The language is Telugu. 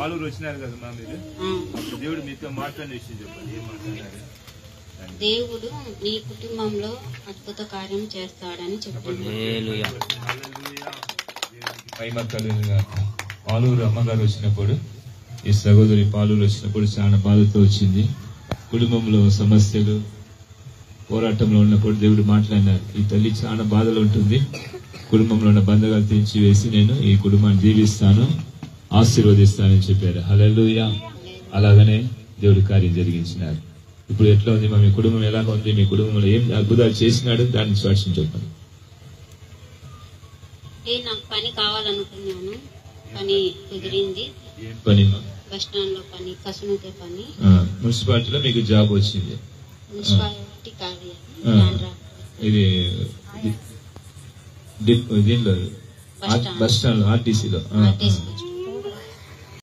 పాలూరు వచ్చినారు కదమ్మా మీరు, దేవుడు మీతో మాట్లాడిన విషయం చెప్పండి. ఏం మాట్లాడారు? దేవుడు నీ కుటుంబంలో అద్భుత కార్యం చేస్తాడని చెప్పండి. పాలూరు అమ్మగారు వచ్చినప్పుడు, ఈ సహోదరి పాలూరు వచ్చినప్పుడు చాలా బాధతో వచ్చింది. కుటుంబంలో సమస్యలు, పోరాటంలో ఉన్నప్పుడు దేవుడు మాట్లాడినారు. ఈ తల్లి చాలా బాధలో ఉంటుంది, కుటుంబంలో ఉన్న బంధకాలు తెంచివేసి నేను ఈ కుటుంబాన్ని దీవిస్తాను, ఆశీర్వదిస్తానని చెప్పారు. హల్లెలూయా. అలాగనే దేవుడి కార్యం జరిగించినారు. ఇప్పుడు ఎట్లా ఉంది మీ కుటుంబం, ఎలా ఉంది? మీ కుటుంబంలో ఏం అద్భుతాలు చేసినాడు, దాన్ని సాక్ష్యం చెప్పండి. నాకు పని కావాలనుకున్నాను, పని కుదిరింది. ఏం పని? బస్ స్టాండ్ లో పని, కసునుతే పని. మున్సిపాలిటీలో మీకు జాబ్ వచ్చింది. మున్సిపాలిటీ కాదు, ఇది దీనిలో బస్ స్టాండ్, ఆర్టీసీలో.